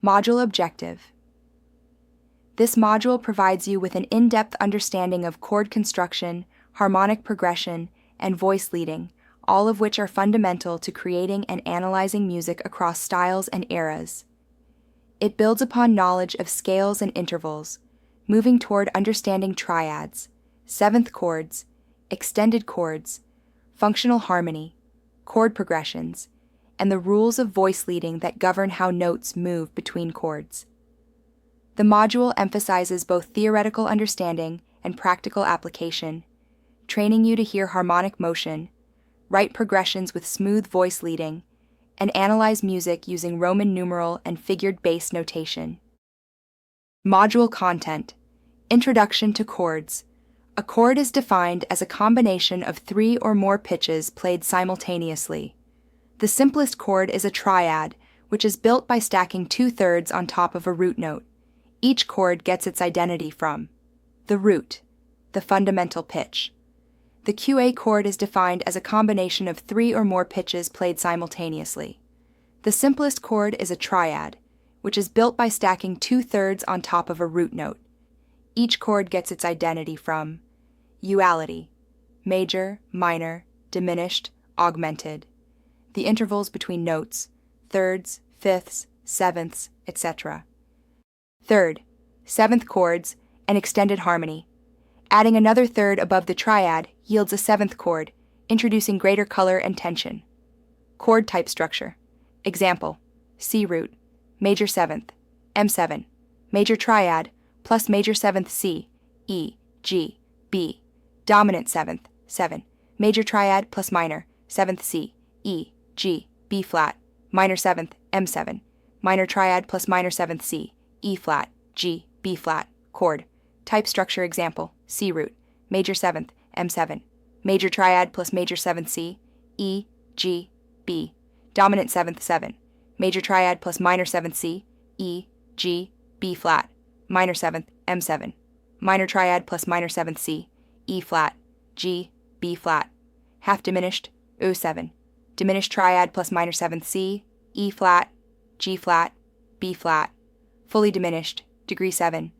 Module Objective. This module provides you with an in-depth understanding of chord construction, harmonic progression, and voice leading, all of which are fundamental to creating and analyzing music across styles and eras. It builds upon knowledge of scales and intervals, moving toward understanding triads, seventh chords, extended chords, functional harmony, chord progressions, and the rules of voice leading that govern how notes move between chords. The module emphasizes both theoretical understanding and practical application, training you to hear harmonic motion, write progressions with smooth voice leading, and analyze music using Roman numeral and figured bass notation. Module Content. Introduction to chords. A chord is defined as a combination of 3 or more pitches played simultaneously. The simplest chord is a triad, which is built by stacking 2/3 on top of a root note. Each chord gets its identity from the root, the fundamental pitch. The QA chord is defined as a combination of 3 or more pitches played simultaneously. The simplest chord is a triad, which is built by stacking 2/3 on top of a root note. Each chord gets its identity from duality, major, minor, diminished, augmented, the intervals between notes, thirds, fifths, sevenths, etc. Third, seventh chords, and extended harmony. Adding another third above the triad yields a seventh chord, introducing greater color and tension. Chord type structure. Example, C root, major seventh, M7, major triad, plus major seventh C, E, G, B, dominant seventh, 7, major triad plus minor, seventh C, E, G, B flat, minor seventh, M7, minor triad plus minor seventh C, E flat, G, B flat, chord. Type structure example, C root, major seventh, M7, major triad plus major seventh C, E, G, B, dominant seventh 7, major triad plus minor seventh C, E, G, B flat, minor seventh, M7, minor triad plus minor seventh C, E flat, G, B flat, half diminished, O7, diminished triad plus minor seventh C, E flat, G flat, B flat, fully diminished, degree 7,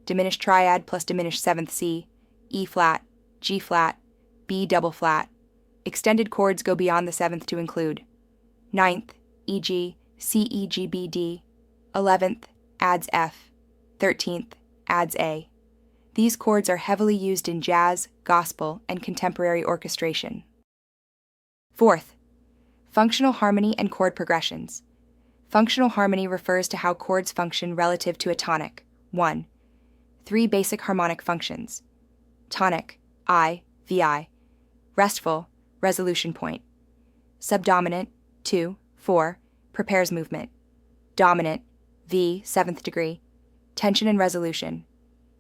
diminished triad plus diminished seventh C, E flat, G flat, B double flat. Extended chords go beyond the seventh to include ninth, E.g., C, E, G, B, D, 11th, adds F, 13th, adds A. These chords are heavily used in jazz, gospel, and contemporary orchestration. Fourth, functional harmony and chord progressions. Functional harmony refers to how chords function relative to a tonic. 1. 3 basic harmonic functions. Tonic, I, VI. Restful, resolution point. Subdominant, 2, 4, prepares movement. Dominant, V, 7th degree. Tension and resolution.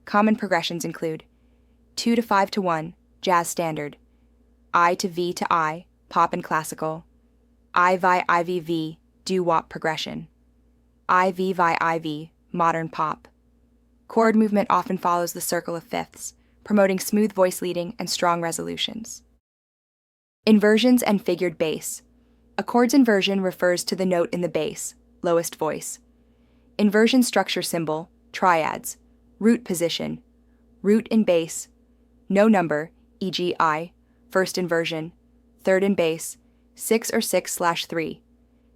Common progressions include 2 to 5 to 1, jazz standard. I to V to I, pop and classical. I vi IVV, doo-wop progression. IV vi IV, modern pop. Chord movement often follows the circle of fifths, promoting smooth voice leading and strong resolutions. Inversions and figured bass. A chord's inversion refers to the note in the bass, lowest voice. Inversion structure symbol, triads. Root position, root in bass. No number, e.g. I, first inversion. Third in bass, 6 or 6/3.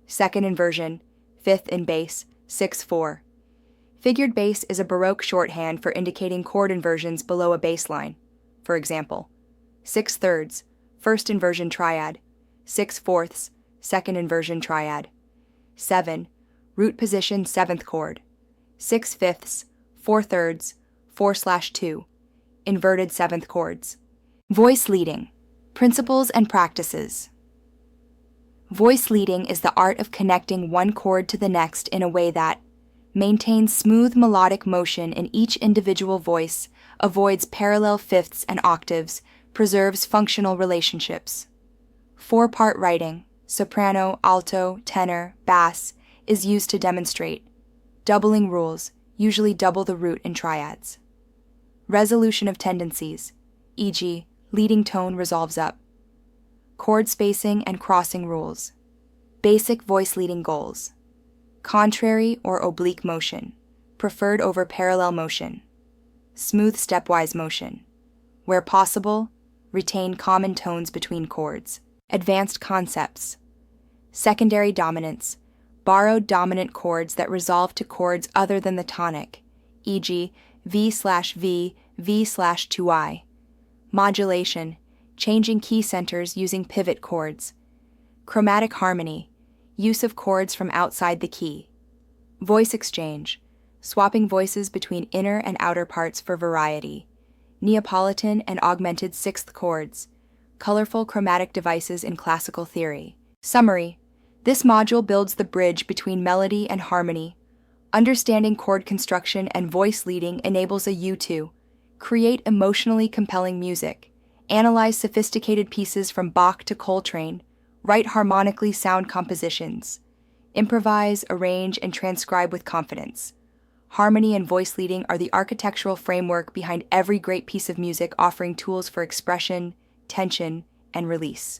Second inversion, fifth in bass, 6/4. Figured bass is a Baroque shorthand for indicating chord inversions below a bass line. For example, 6/3, first inversion triad, 6/4, second inversion triad. 7, root position 7th chord, 6/5, 4/3, 4/2, inverted 7th chords. Voice leading, principles and practices. Voice leading is the art of connecting one chord to the next in a way that maintains smooth melodic motion in each individual voice, avoids parallel fifths and octaves, preserves functional relationships. 4-part writing, soprano, alto, tenor, bass, is used to demonstrate. Doubling rules, usually double the root in triads. Resolution of tendencies, e.g., leading tone resolves up. Chord spacing and crossing rules. Basic voice leading goals. contrary or oblique motion, preferred over parallel motion, smooth stepwise motion. Where possible, retain common tones between chords. Advanced concepts. Secondary dominants, borrowed dominant chords that resolve to chords other than the tonic, e.g., V/V, V/2I. Modulation, changing key centers using pivot chords. Chromatic harmony, use of chords from outside the key. Voice exchange, swapping voices between inner and outer parts for variety. Neapolitan and augmented sixth chords, colorful chromatic devices in classical theory. Summary: this module builds the bridge between melody and harmony. Understanding chord construction and voice leading enables you to create emotionally compelling music, analyze sophisticated pieces from Bach to Coltrane, write harmonically sound compositions, improvise, arrange, and transcribe with confidence. Harmony and voice leading are the architectural framework behind every great piece of music, offering tools for expression, tension, and release.